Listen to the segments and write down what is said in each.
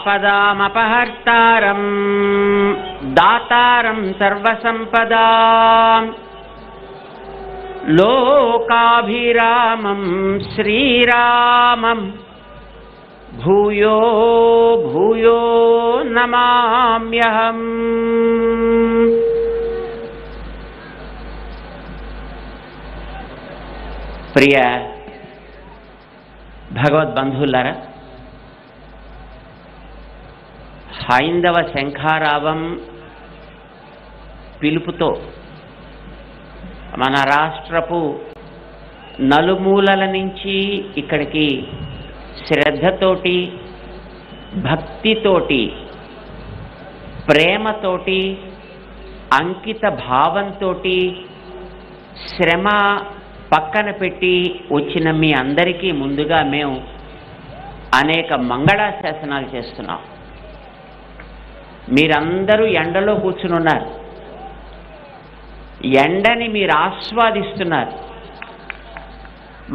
ఆపదామపహర్తారం దాతారం సర్వసంపదాం లోకాభిరామం శ్రీరామం భూయో భూయో నమామ్యహం. ప్రియ భగవద్బంధువులారా, హైందవ శంఖారావం పిలుపుతో మన రాష్ట్రపు నలుమూలల నుంచి ఇక్కడికి శ్రద్ధతోటి, భక్తితోటి, ప్రేమతోటి, అంకిత భావంతో, శ్రమ పక్కన పెట్టి వచ్చిన మీ అందరికీ ముందుగా మేము అనేక మంగళాశాసనాలు చేస్తున్నాం. మీరందరూ ఎండలో కూర్చుని ఉన్నారు, ఎండని మీరు ఆస్వాదిస్తున్నారు.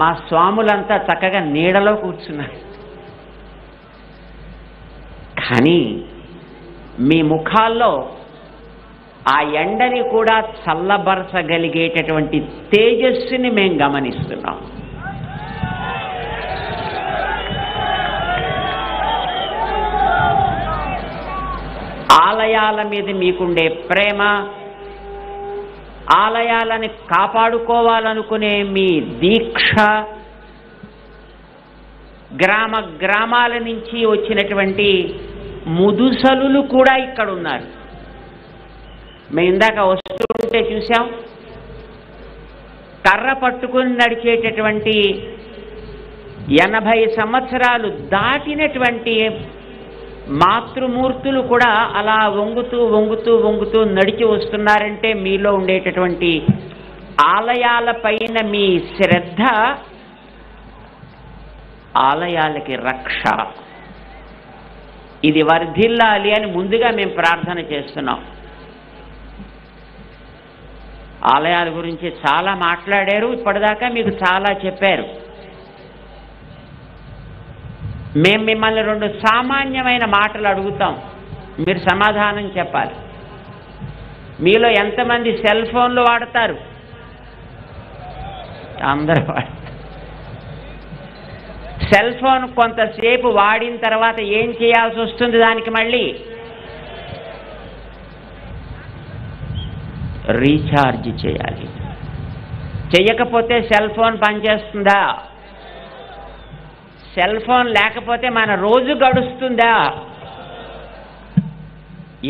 మా స్వాములంతా చక్కగా నీడలో కూర్చున్నారు. కానీ మీ ముఖాల్లో ఆ ఎండని కూడా చల్లబరచగలిగేటటువంటి తేజస్సుని మేము గమనిస్తున్నాం. ఆలయాల మీద మీకుండే ప్రేమ, ఆలయాలని కాపాడుకోవాలనుకునే మీ దీక్ష, గ్రామ గ్రామాల నుంచి వచ్చినటువంటి ముదుసలులు కూడా ఇక్కడ ఉన్నారు. మేము ఇందాక వస్తుంటే చూసాం, కర్ర పట్టుకుని నడిచేటటువంటి 80 సంవత్సరాలు దాటినటువంటి మాతృమూర్తులు కూడా అలా వంగుతూ వంగుతూ వంగుతూ నడిచి వస్తున్నారంటే మీలో ఉండేటటువంటి ఆలయాల పైన మీ శ్రద్ధ ఆలయాలకి రక్ష. ఇది వర్ధిల్లాలి అని ముందుగా మేము ప్రార్థన చేస్తున్నాం. ఆలయాల గురించి చాలా మాట్లాడారు, ఇప్పటిదాకా మీకు చాలా చెప్పారు. మేము మిమ్మల్ని 2 సామాన్యమైన మాటలు అడుగుతాం, మీరు సమాధానం చెప్పాలి. మీలో ఎంతమంది సెల్ ఫోన్లు వాడతారు? అందరూ వాడతారు. సెల్ ఫోన్ కొంతసేపు వాడిన తర్వాత ఏం చేయాల్సి వస్తుంది? దానికి మళ్ళీ రీఛార్జ్ చేయాలి. చెయ్యకపోతే సెల్ ఫోన్ పనిచేస్తుందా? సెల్ ఫోన్ లేకపోతే మన రోజు గడుస్తుందా?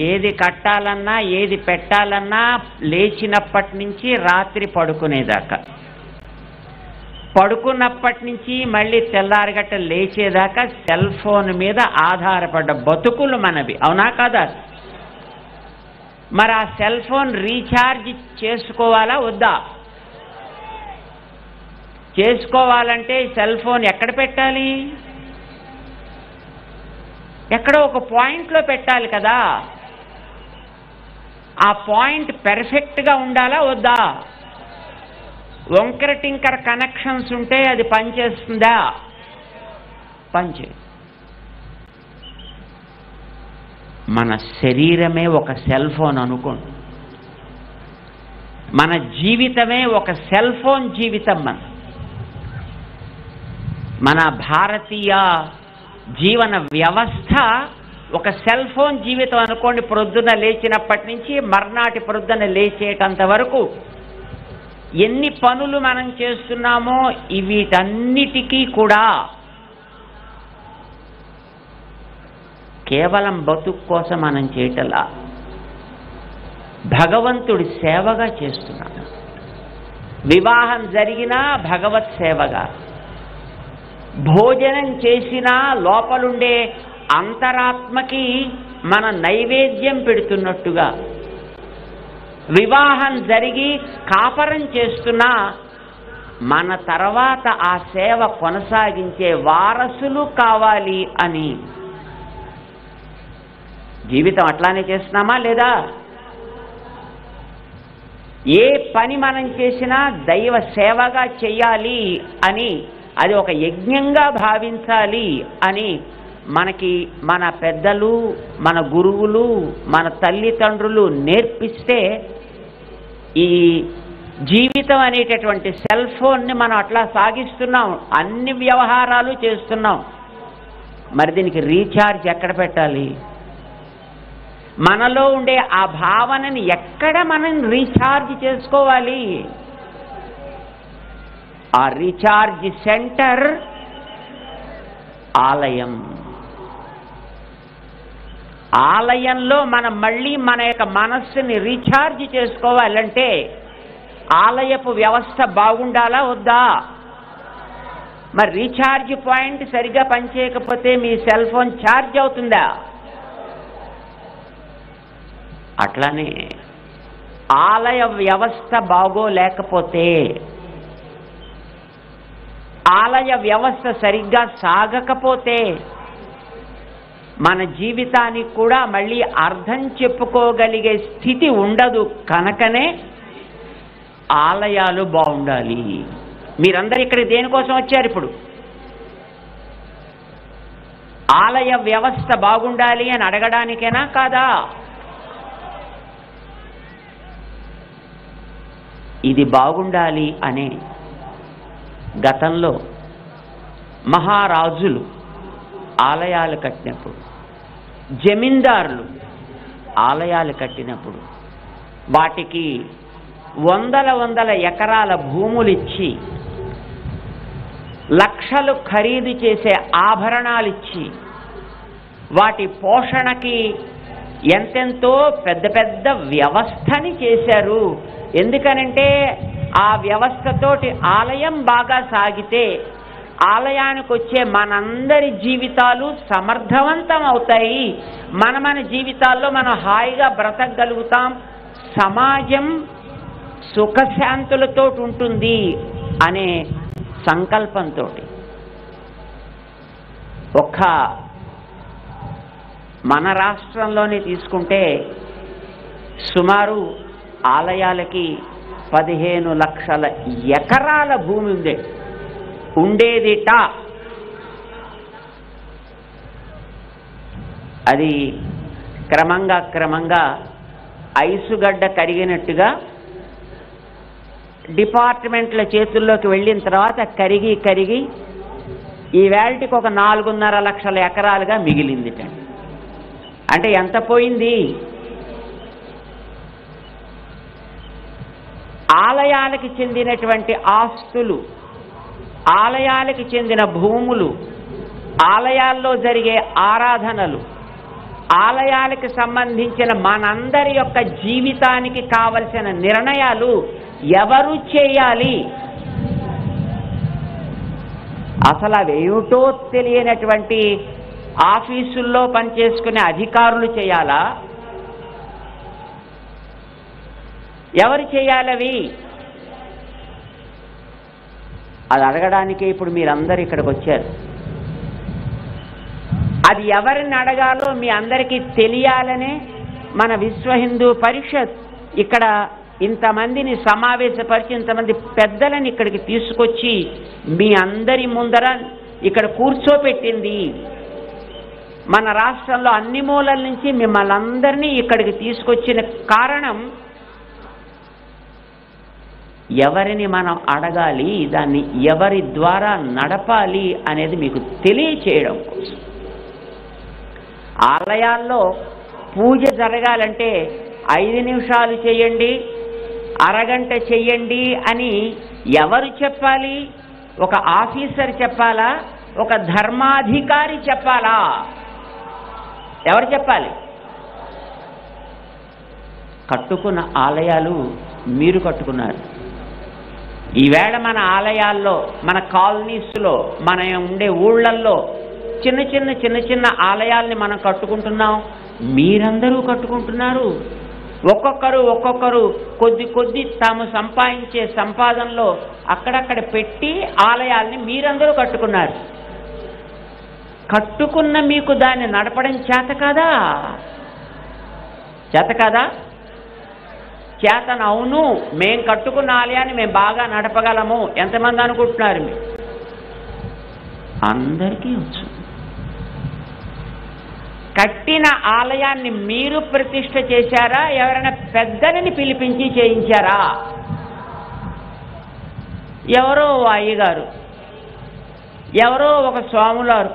ఏది కట్టాలన్నా, ఏది పెట్టాలన్నా లేచినప్పటి నుంచి రాత్రి పడుకునేదాకా, పడుకున్నప్పటి నుంచి మళ్ళీ తెల్లారగట్ట లేచేదాకా సెల్ ఫోన్ మీద ఆధారపడ్డ బతుకులు మనవి, అవునా కాదా? మరి ఆ సెల్ ఫోన్ రీఛార్జ్ చేసుకోవాలా వద్దా? చేసుకోవాలంటే సెల్ ఫోన్ ఎక్కడ పెట్టాలి? ఎక్కడో ఒక పాయింట్లో పెట్టాలి కదా. ఆ పాయింట్ పెర్ఫెక్ట్గా ఉండాలా వద్దా? వంకర టింకర కనెక్షన్స్ ఉంటే అది పనిచేస్తుందా? పనిచేయదు. మన శరీరమే ఒక సెల్ ఫోన్ అనుకోండి, మన జీవితమే ఒక సెల్ ఫోన్ జీవితం. మన భారతీయ జీవన వ్యవస్థ ఒక సెల్ ఫోన్ జీవితం అనుకోండి. ప్రొద్దున లేచినప్పటి నుంచి మర్నాటి ప్రొద్దున లేచేటంత వరకు ఎన్ని పనులు మనం చేస్తున్నామో వీటన్నిటికీ కూడా కేవలం బతుకు కోసం మనం చేయటలా, భగవంతుడి సేవగా చేస్తున్నాం. వివాహం జరిగినా భగవత్ సేవగా, భోజనం చేసినా లోపలుండే అంతరాత్మకి మన నైవేద్యం పెడుతున్నట్టుగా, వివాహం జరిగి కాపరం చేస్తున్నా మన తర్వాత ఆ సేవ కొనసాగించే వారసులు కావాలి అని జీవితం అట్లానే చేస్తున్నామా లేదా? ఏ పని మనం చేసినా దైవ సేవగా చెయ్యాలి అని, అది ఒక యజ్ఞంగా భావించాలి అని మనకి మన పెద్దలు, మన గురువులు, మన తల్లిదండ్రులు నేర్పిస్తే ఈ జీవితం అనేటటువంటి సెల్ ఫోన్ని మనం అట్లా సాగిస్తున్నాం, అన్ని వ్యవహారాలు చేస్తున్నాం. మరి దీనికి రీఛార్జ్ ఎక్కడ పెట్టాలి? మనలో ఉండే ఆ భావనని ఎక్కడ మనం రీఛార్జ్ చేసుకోవాలి? ఆ రీఛార్జ్ సెంటర్ ఆలయం. ఆలయంలో మనం మళ్ళీ మన యొక్క మనస్సుని రీఛార్జ్ చేసుకోవాలంటే ఆలయపు వ్యవస్థ బాగుండాలా వద్దా? మరి రీఛార్జ్ పాయింట్ సరిగ్గా పనిచేయకపోతే మీ సెల్ ఫోన్ ఛార్జ్ అవుతుందా? అట్లానే ఆలయ వ్యవస్థ బాగోలేకపోతే, ఆలయ వ్యవస్థ సరిగ్గా సాగకపోతే మన జీవితానికి కూడా మళ్ళీ అర్థం చెప్పుకోగలిగే స్థితి ఉండదు. కనుకనే ఆలయాలు బాగుండాలి. మీరందరూ ఇక్కడ దేనికోసం వచ్చారు? ఇప్పుడు ఆలయ వ్యవస్థ బాగుండాలి అని అడగడానికేనా కాదా? ఇది బాగుండాలి అనే గతంలో మహారాజులు ఆలయాలు కట్టినప్పుడు, జమీందారులు ఆలయాలు కట్టినప్పుడు వాటికి వందల ఎకరాల భూములు ఇచ్చి, లక్షలు ఖరీదు చేసే ఆభరణాలు ఇచ్చి, వాటి పోషణకి ఎంతెంతో పెద్ద పెద్ద వ్యవస్థని చేశారు. ఎందుకనంటే ఆ వ్యవస్థతోటి ఆలయం బాగా సాగితే ఆలయానికి వచ్చే మనందరి జీవితాలు సమర్థవంతం అవుతాయి, మన జీవితాల్లో మనం హాయిగా బ్రతకగలుగుతాం, సమాజం సుఖశాంతులతో ఉంటుంది అనే సంకల్పంతో ఒక్క మన రాష్ట్రంలోనే తీసుకుంటే సుమారు ఆలయాలకి 15 లక్షల ఎకరాల భూమి ఉండేదిట. అది క్రమంగా ఐసుగడ్డ కరిగినట్టుగా డిపార్ట్మెంట్ల చేతుల్లోకి వెళ్ళిన తర్వాత కరిగి ఈ వేళటికి ఒక 4.5 లక్షల ఎకరాలుగా మిగిలిందిట. అంటే ఎంత పోయింది? ఆలయాలకి చెందినటువంటి ఆస్తులు, ఆలయాలకి చెందిన భూములు, ఆలయాల్లో జరిగే ఆరాధనలు, ఆలయాలకు సంబంధించిన మనందరి యొక్క జీవితానికి కావలసిన నిర్ణయాలు ఎవరు చేయాలి? అసలు అవేమిటో తెలియనటువంటి ఆఫీసుల్లో పనిచేసుకునే అధికారులు చేయాలా? ఎవరు చేయాలవి? అది అడగడానికే ఇప్పుడు మీరందరూ ఇక్కడికి వచ్చారు. అది ఎవరిని అడగాలో మీ అందరికీ తెలియాలనే మన విశ్వ హిందూ పరిషత్ ఇక్కడ ఇంతమందిని సమావేశపరిచి, ఇంతమంది పెద్దలని ఇక్కడికి తీసుకొచ్చి మీ అందరి ముందర ఇక్కడ కూర్చోపెట్టింది. మన రాష్ట్రంలో అన్ని మూలల నుంచి మిమ్మల్ని అందరినీ ఇక్కడికి తీసుకొచ్చిన కారణం ఎవరిని మనం అడగాలి, దాన్ని ఎవరి ద్వారా నడపాలి అనేది మీకు తెలియచేయడం కోసం. ఆలయాల్లో పూజ జరగాలంటే 5 నిమిషాలు చేయండి, అరగంట చెయ్యండి అని ఎవరు చెప్పాలి? ఒక ఆఫీసర్ చెప్పాలా? ఒక ధర్మాధికారి చెప్పాలా? ఎవరు చెప్పాలి? కట్టుకున్న ఆలయాలు మీరు కట్టుకున్నారు. ఈవేళ మన ఆలయాల్లో, మన కాలనీస్లో, మన ఉండే ఊళ్ళల్లో చిన్న చిన్న ఆలయాల్ని మనం కట్టుకుంటున్నాం. మీరందరూ కట్టుకుంటున్నారు. ఒక్కొక్కరు కొద్ది తాము సంపాదించే సంపాదనలో అక్కడక్కడ పెట్టి ఆలయాల్ని మీరందరూ కట్టుకున్నారు. కట్టుకున్న మీకు దాన్ని నడపడం చేత కాదా? చేతన అవును, మేం కట్టుకున్న ఆలయాన్ని మేము బాగా నడపగలము. ఎంతమంది అనుకుంటున్నారు? మీరు అందరికీ వచ్చు. కట్టిన ఆలయాన్ని మీరు ప్రతిష్ఠ చేశారా, ఎవరైనా పెద్దలని పిలిపించి చేయించారా? ఎవరో అయ్యగారు, ఎవరో ఒక స్వాములారు,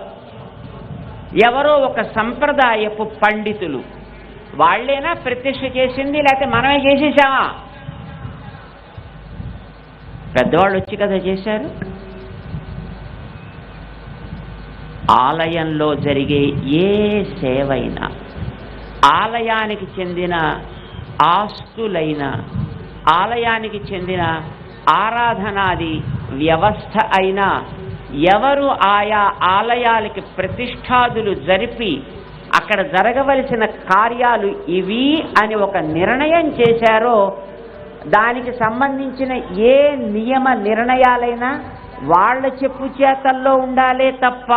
ఎవరో ఒక సంప్రదాయపు పండితులు, వాళ్ళేనా ప్రతిష్ఠ చేసింది, లేకపోతే మనమే చేసేసామా? పెద్దవాళ్ళు వచ్చి కదా చేశారు. ఆలయంలో జరిగే ఏ సేవైనా, ఆలయానికి చెందిన ఆస్తులైనా, ఆలయానికి చెందిన ఆరాధనాది వ్యవస్థ అయినా, ఎవరు ఆయా ఆలయాలకి ప్రతిష్ఠాదులు జరిపి అక్కడ జరగవలసిన కార్యాలు ఇవి అని ఒక నిర్ణయం చేశారో, దానికి సంబంధించిన ఏ నియమ నిర్ణయాలైనా వాళ్ళ చెప్పు చేతల్లో ఉండాలే తప్ప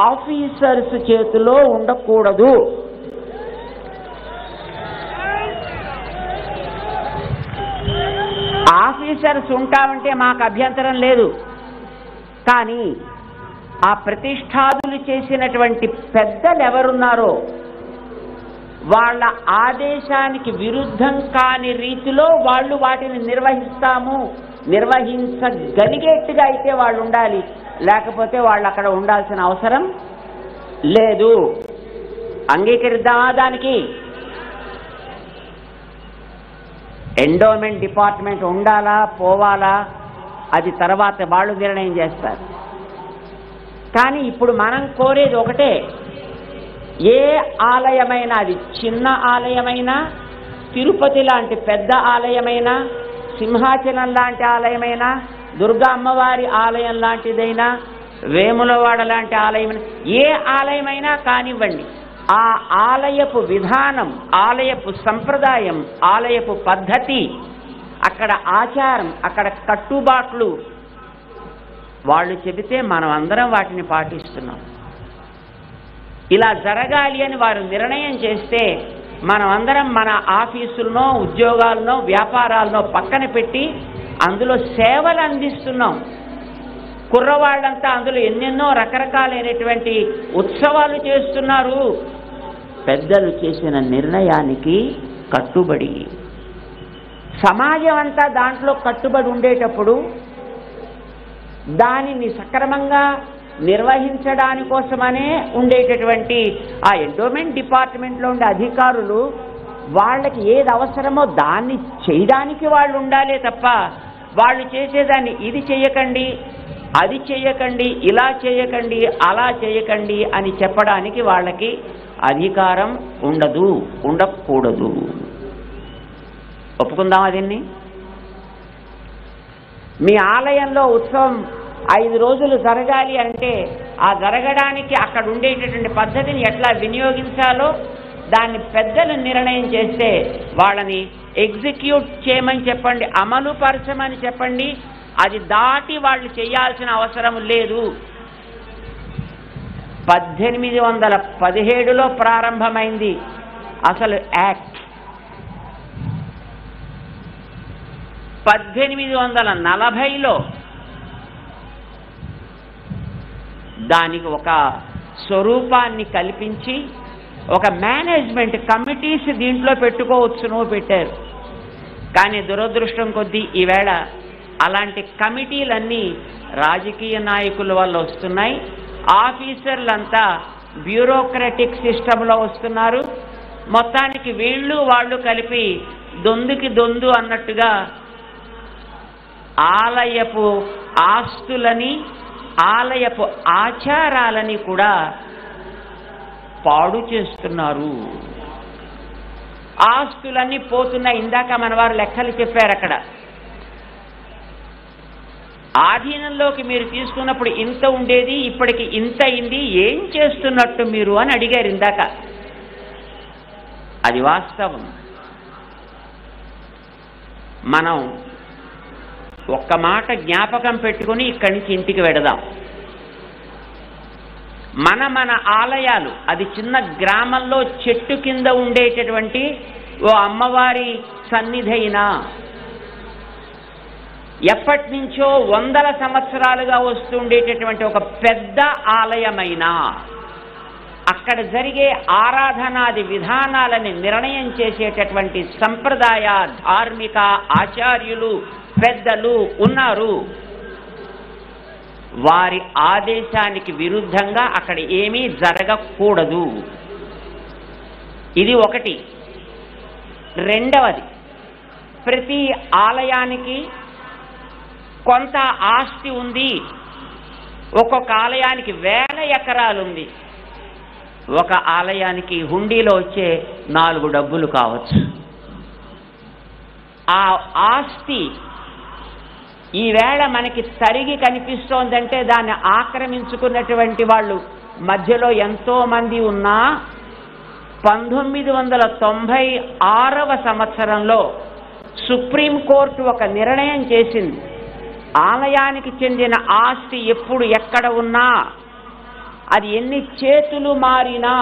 ఆఫీసర్స్ చేతిలో ఉండకూడదు. ఆఫీసర్స్ ఉంటామంటే మాకు అభ్యంతరం లేదు, కానీ ఆ ప్రతిష్ఠాదులు చేసినటువంటి పెద్దలు ఎవరున్నారో వాళ్ళ ఆదేశానికి విరుద్ధం కాని రీతిలో వాళ్ళు వాటిని నిర్వహించగలిగేట్టుగా అయితే వాళ్ళు ఉండాలి, లేకపోతే వాళ్ళు అక్కడ ఉండాల్సిన అవసరం లేదు. అంగీకరిద్దామా దానికి? ఎండోమెంట్ డిపార్ట్మెంట్ ఉండాలా పోవాలా అది తర్వాత వాళ్ళు నిర్ణయం చేస్తారు. కానీ ఇప్పుడు మనం కోరేది ఒకటే, ఏ ఆలయమైనా, అది చిన్న ఆలయమైనా, తిరుపతి లాంటి పెద్ద ఆలయమైనా, సింహాచలం లాంటి ఆలయమైనా, దుర్గా అమ్మవారి ఆలయం లాంటిదైనా, వేములవాడ లాంటి ఆలయమైనా, ఏ ఆలయమైనా కానివ్వండి, ఆ ఆలయపు విధానం, ఆలయపు సంప్రదాయం, ఆలయపు పద్ధతి, అక్కడ ఆచారం, అక్కడ కట్టుబాట్లు వాళ్ళు చెబితే మనం అందరం వాటిని పాటిస్తున్నాం. ఇలా జరగాలి అని వారు నిర్ణయం చేస్తే మనం అందరం మన ఆఫీసులనో, ఉద్యోగాలనో, వ్యాపారాలనో పక్కన పెట్టి అందులో సేవలు అందిస్తున్నాం. కుర్రవాళ్ళంతా అందులో ఎన్నెన్నో రకరకాలైనటువంటి ఉత్సవాలు చేస్తున్నారు. పెద్దలు చేసిన నిర్ణయానికి కట్టుబడి, సమాజం అంతా దాంట్లో కట్టుబడి ఉండేటప్పుడు దానిని సక్రమంగా నిర్వహించడానికోసమనే ఉండేటటువంటి ఆ ఎండోమెంట్ డిపార్ట్మెంట్లో ఉండే అధికారులు వాళ్ళకి ఏది అవసరమో దాన్ని చేయడానికి వాళ్ళు ఉండాలే తప్ప వాళ్ళు చేసేదాన్ని ఇది చేయకండి, అది చేయకండి, ఇలా చేయకండి, అలా చేయకండి అని చెప్పడానికి వాళ్ళకి అధికారం ఉండదు, ఉండకూడదు. ఒప్పుకుందామా దీన్ని? మీ ఆలయంలో ఉత్సవం 5 రోజులు జరగాలి అంటే ఆ జరగడానికి అక్కడ ఉండేటటువంటి పద్ధతిని ఎట్లా వినియోగించాలో దాన్ని పెద్దలు నిర్ణయం చేస్తే వాళ్ళని ఎగ్జిక్యూట్ చేయమని చెప్పండి, అమలు పరచమని చెప్పండి. అది దాటి వాళ్ళు చేయాల్సిన అవసరం లేదు. 1817లో ప్రారంభమైంది అసలు యాక్ట్. 1840లో దానికి ఒక స్వరూపాన్ని కల్పించి ఒక మేనేజ్మెంట్ కమిటీస్ దీంట్లో పెట్టుకోవచ్చును పెట్టారు. కానీ దురదృష్టం కొద్దీ ఈవేళ అలాంటి కమిటీలన్నీ రాజకీయ నాయకుల వల్ల వస్తున్నాయి. ఆఫీసర్లంతా బ్యూరోక్రటిక్ సిస్టంలో వస్తున్నారు. మొత్తానికి వీళ్ళు వాళ్ళు కలిపి దొందుకి దొందు అన్నట్టుగా ఆలయపు ఆస్తులని, ఆలయపు ఆచారాలని కూడా పాడు చేస్తున్నారు. ఆస్తులన్నీ పోతున్నాయి. ఇందాక మన వారు లెక్కలు చెప్పారు. అక్కడ ఆధీనంలోకి మీరు తీసుకున్నప్పుడు ఇంత ఉండేది, ఇప్పటికి ఇంత అయింది, ఏం చేస్తున్నట్టు మీరు అని అడిగారు ఇందాక. అది వాస్తవం. మనం ఒక్క మాట జ్ఞాపకం పెట్టుకుని ఇక్కడి నుంచి ఇంటికి వెడదాం. మన ఆలయాలు, అది చిన్న గ్రామంలో చెట్టు కింద ఉండేటటువంటి ఓ అమ్మవారి సన్నిధి అయినా, ఎప్పటి నుంచో 100 సంవత్సరాలుగా వస్తుండేటటువంటి ఒక పెద్ద ఆలయమైనా, అక్కడ జరిగే ఆరాధనాది విధానాలని నిర్ణయం చేసేటటువంటి సంప్రదాయ ధార్మిక ఆచార్యులు పెద్దలు ఉన్నారు. వారి ఆదేశానికి విరుద్ధంగా అక్కడ ఏమీ జరగకూడదు. ఇది ఒకటి. రెండవది, ప్రతి ఆలయానికి కొంత ఆస్తి ఉంది. ఒక్కొక్క ఆలయానికి 1000 ఎకరాలు ఉంది. ఒక ఆలయానికి హుండీలో వచ్చే 4 డబ్బులు కావచ్చు. ఆ ఆస్తి ఈవేళ మనకి తరిగి కనిపిస్తోందంటే దాన్ని ఆక్రమించుకున్నటువంటి వాళ్ళు మధ్యలో ఎంతో మంది ఉన్నా 1996వ సంవత్సరంలో సుప్రీంకోర్టు ఒక నిర్ణయం చేసింది. ఆలయానికి చెందిన ఆస్తి ఎప్పుడు ఎక్కడ ఉన్నా, అది ఎన్ని చేతులు మారినా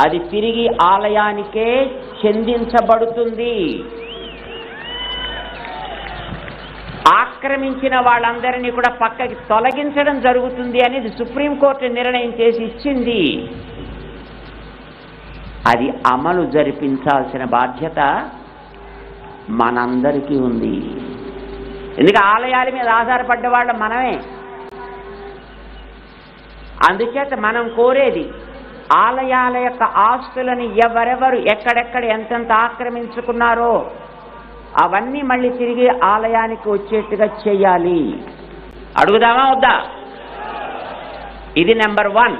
అది తిరిగి ఆలయానికే చెందించబడుతుంది. ఆక్రమించిన వాళ్ళందరినీ కూడా పక్కకి తొలగించడం జరుగుతుంది అనేది సుప్రీంకోర్టు నిర్ణయం చేసి ఇచ్చింది. అది అమలు జరిపించాల్సిన బాధ్యత మనందరికీ ఉంది. ఎందుకంటే ఆలయాల మీద ఆధారపడ్డ వాళ్ళ మనమే. అందుచేత మనం కోరేది ఆలయాల యొక్క ఆస్తులని ఎవరెవరు ఎక్కడెక్కడ ఎంతెంత ఆక్రమించుకున్నారో అవన్నీ మళ్ళీ తిరిగి ఆలయానికి వచ్చేట్టుగా చేయాలి. అడుగుదామా వద్దా? ఇది నెంబర్ 1.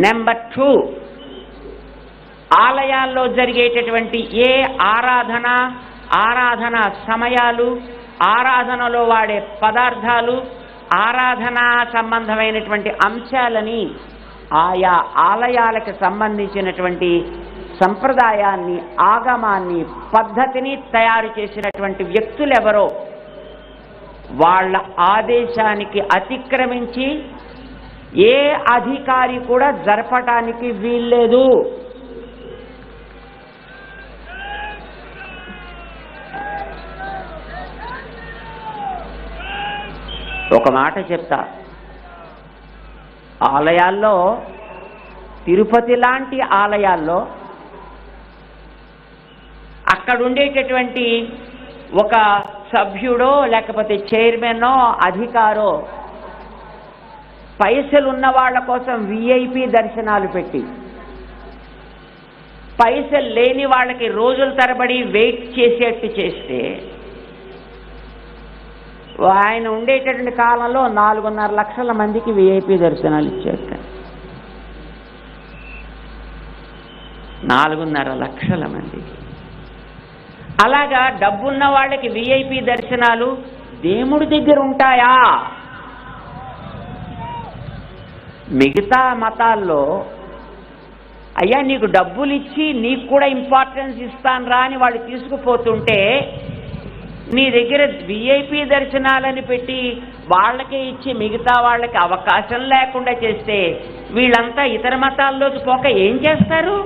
నెంబర్ 2, ఆలయాల్లో జరిగేటటువంటి ఏ ఆరాధన సమయాలు, ఆరాధనలో వాడే పదార్థాలు, ఆరాధనా సంబంధమైనటువంటి అంశాలని ఆయా ఆలయాలకు సంబంధించినటువంటి సంప్రదాయాన్ని, ఆగమాన్ని, పద్ధతిని తయారు చేసినటువంటి వ్యక్తులెవరో వాళ్ళ ఆదేశానికి అతిక్రమించి ఏ అధికారి కూడా జరపటానికి వీల్లేదు. ఒక మాట చెప్తా, ఆలయాల్లో, తిరుపతి లాంటి ఆలయాల్లో అక్కడ ఉండేటటువంటి ఒక సభ్యుడో లేకపోతే చైర్మనో అధికారో పైసలు ఉన్న వాళ్ళ కోసం విఐపి దర్శనాలు పెట్టి పైసలు లేని వాళ్ళకి రోజుల తరబడి వెయిట్ చేసేట్టు చేస్తే ఆయన ఉండేటటువంటి కాలంలో 4.5 లక్షల మందికి విఐపి దర్శనాలు ఇచ్చేట. 4.5 లక్షల మందికి. అలాగా డబ్బున్న వాళ్ళకి విఐపి దర్శనాలు దేవుడి దగ్గర ఉంటాయా? మిగతా మతాల్లో అయ్యా నీకు డబ్బులు ఇచ్చి నీకు కూడా ఇంపార్టెన్స్ ఇస్తాను రా అని వాళ్ళు తీసుకుపోతుంటే నీ దగ్గర విఐపి దర్శనాలని పెట్టి వాళ్ళకే ఇచ్చి మిగతా వాళ్ళకి అవకాశం లేకుండా చేస్తే వీళ్ళంతా ఇతర మతాల్లోకి పోక ఏం చేస్తారు?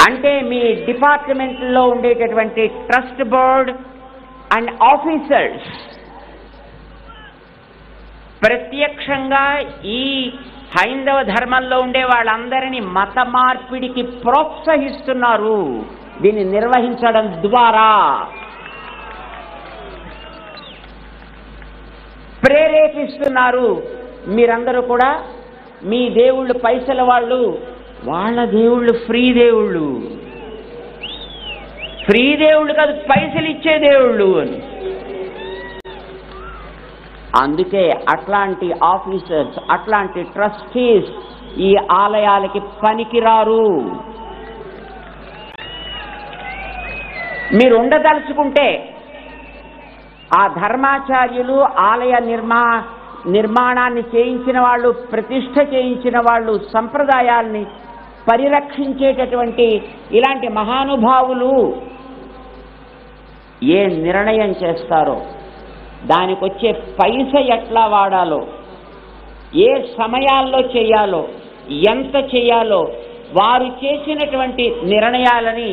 అంటే మీ డిపార్ట్మెంట్లో ఉండేటటువంటి ట్రస్ట్ బోర్డ్ అండ్ ఆఫీసర్స్ ప్రత్యక్షంగా ఈ హైందవ ధర్మంలో ఉండే వాళ్ళందరినీ మత మార్పిడికి ప్రోత్సహిస్తున్నారు. దీన్ని నిర్వహించడం ద్వారా ప్రేరేపిస్తున్నారు. మీరందరూ కూడా మీ దేవుళ్ళు పైసల వాళ్ళు, వాళ్ళ దేవుళ్ళు ఫ్రీ దేవుళ్ళు. ఫ్రీ దేవుళ్ళు కాదు, పైసలు ఇచ్చే దేవుళ్ళు అని. అందుకే అట్లాంటి ఆఫీసర్స్, అట్లాంటి ట్రస్టీస్ ఈ ఆలయాలకి పనికిరారు. మీరు ఉండదలుచుకుంటే ఆ ధర్మాచార్యులు, ఆలయ నిర్మాణాన్ని చేయించిన వాళ్ళు, ప్రతిష్ఠ చేయించిన వాళ్ళు, సంప్రదాయాల్ని పరిరక్షించేటటువంటి ఇలాంటి మహానుభావులు ఏ నిర్ణయం చేస్తారో, దానికి వచ్చే పైస ఎట్లా వాడాలో, ఏ సమయాల్లో చేయాలో, ఎంత చేయాలో, వారు చేసినటువంటి నిర్ణయాలని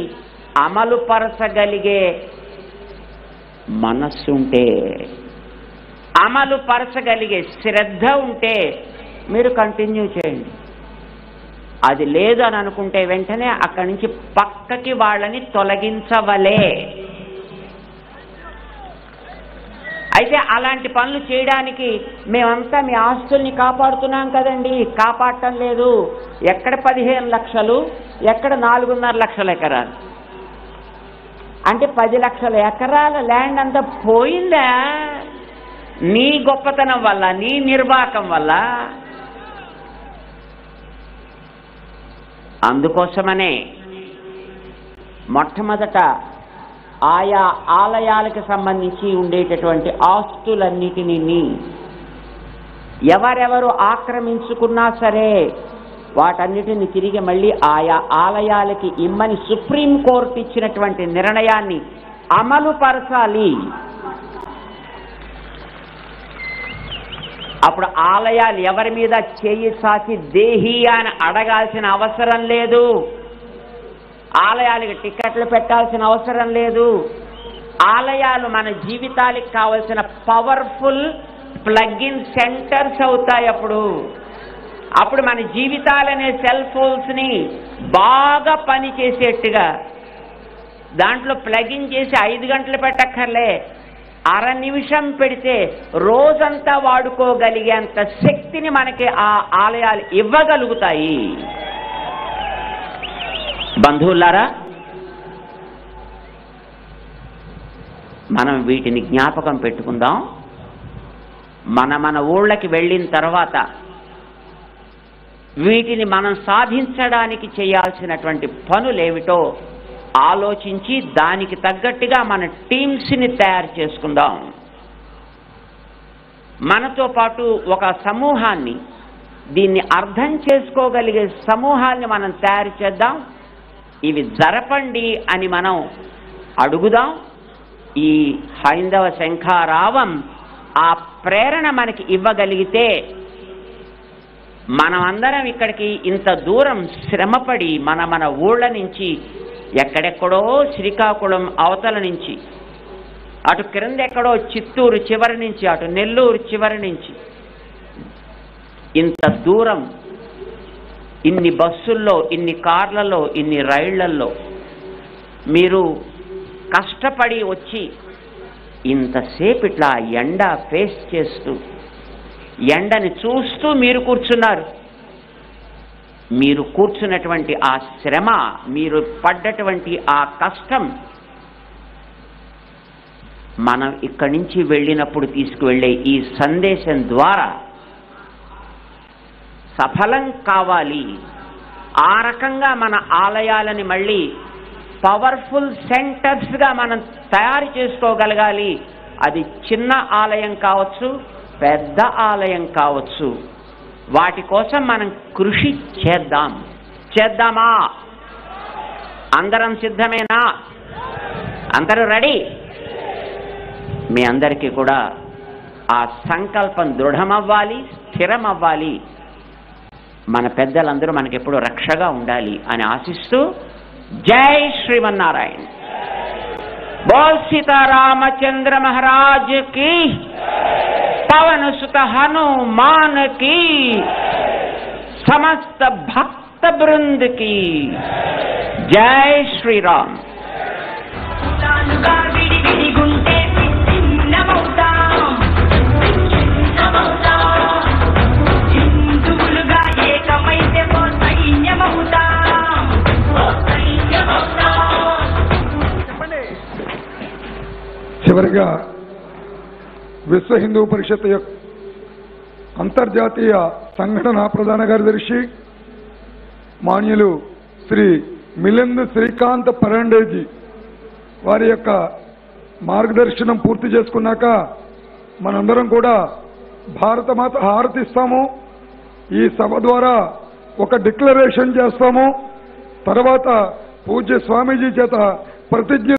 అమలుపరచగలిగే మనస్సు ఉంటే, అమలు పరచగలిగే శ్రద్ధ ఉంటే మీరు కంటిన్యూ చేయండి. అది లేదు అని అనుకుంటే వెంటనే అక్కడి నుంచి పక్కకి వాళ్ళని తొలగించవలే. అయితే అలాంటి పనులు చేయడానికి మేమంతా మీ ఆస్తుల్ని కాపాడుతున్నాం కదండి, కాపాడటం లేదు. ఎక్కడ 15 లక్షలు, ఎక్కడ 4.5 లక్షల ఎకరాలు, అంటే 10 లక్షల ఎకరాల ల్యాండ్ అంతా పోయిందా నీ గొప్పతనం వల్ల, నీ నిర్వాకం వల్ల. అందుకోసమనే మొట్టమొదట ఆయా ఆలయాలకు సంబంధించి ఉండేటటువంటి ఆస్తులన్నిటినీ ఎవరెవరు ఆక్రమించుకున్నా సరే వాటన్నిటిని తిరిగి మళ్ళీ ఆయా ఆలయాలకి ఇమ్మని సుప్రీంకోర్టు ఇచ్చినటువంటి నిర్ణయాన్ని అమలు పరచాలి. అప్పుడు ఆలయాలు ఎవరి మీద చేయి సాచి దేహి అని అడగాల్సిన అవసరం లేదు, ఆలయాలకు టికెట్లు పెట్టాల్సిన అవసరం లేదు. ఆలయాలు మన జీవితాలకు కావలసిన పవర్ఫుల్ ప్లగ్-ఇన్ సెంటర్స్ అవుతాయి. అప్పుడు మన జీవితాలనే సెల్ ఫోన్స్ని బాగా పనిచేసేట్టుగా దాంట్లో ప్లగ్-ఇన్ చేసి 5 గంటలు పెట్టక్కర్లే, అర నిమిషం పెడితే రోజంతా వాడుకోగలిగేంత శక్తిని మనకి ఆ ఆలయాలు ఇవ్వగలుగుతాయి. బంధువులారా, మనం వీటిని జ్ఞాపకం పెట్టుకుందాం. మన ఊళ్ళకి వెళ్ళిన తర్వాత వీటిని మనం సాధించడానికి చేయాల్సినటువంటి పనులేమిటో ఆలోచించి దానికి తగ్గట్టుగా మన టీమ్స్ని తయారు చేసుకుందాం. మనతో పాటు ఒక సమూహాన్ని, దీన్ని అర్థం చేసుకోగలిగే సమూహాన్ని మనం తయారు చేద్దాం. ఇవి జరపండి అని మనం అడుగుదాం. ఈ హైందవ శంఖారావం ఆ ప్రేరణ మనకి ఇవ్వగలిగితే మనమందరం ఇక్కడికి ఇంత దూరం శ్రమపడి మన ఊళ్ళ నుంచి, ఎక్కడెక్కడో శ్రీకాకుళం అవతల నుంచి, అటు క్రిందెక్కడో చిత్తూరు చివరి నుంచి, అటు నెల్లూరు చివరి నుంచి ఇంత దూరం ఇన్ని బస్సుల్లో, ఇన్ని కార్లలో, ఇన్ని రైళ్లల్లో మీరు కష్టపడి వచ్చి ఇంతసేపు ఇట్లా ఎండ ఫేస్ చేస్తూ, ఎండని చూస్తూ మీరు కూర్చున్నారు. మీరు కూర్చున్నటువంటి ఆ శ్రమ, మీరు పడ్డటువంటి ఆ కష్టం మనం ఇక్కడి నుంచి వెళ్ళినప్పుడు తీసుకువెళ్ళే ఈ సందేశం ద్వారా సఫలం కావాలి. ఆ రకంగా మన ఆలయాలని మళ్ళీ పవర్ఫుల్ సెంటర్స్గా మనం తయారు చేసుకోగలగాలి. అది చిన్న ఆలయం కావచ్చు, పెద్ద ఆలయం కావచ్చు. వాటి కోసం మనం కృషి చేద్దామా? అందరం సిద్ధమేనా? అందరూ రెడీ? మీ అందరికీ కూడా ఆ సంకల్పం దృఢమవ్వాలి, స్థిరమవ్వాలి. మన పెద్దలందరూ మనకెప్పుడు రక్షగా ఉండాలి అని ఆశిస్తూ, జై శ్రీమన్నారాయణ. बोल सीतारामचंद्र महाराज की, पवन सुत हनुमान की, समस्त भक्त वृंद की जय श्री राम. చివరిగా విశ్వ హిందూ పరిషత్ అంతర్జాతీయ సంఘటన ప్రధాన కార్యదర్శి మాన్యులు శ్రీ మిలింద్ శ్రీకాంత్ పరండేజీ వారి యొక్క మార్గదర్శనం పూర్తి చేసుకున్నాక మనందరం కూడా భారతమాత హారతిస్తాము. ఈ సభ ద్వారా ఒక డిక్లరేషన్ చేస్తాము. తర్వాత పూజ్య స్వామీజీ చేత ప్రతిజ్ఞ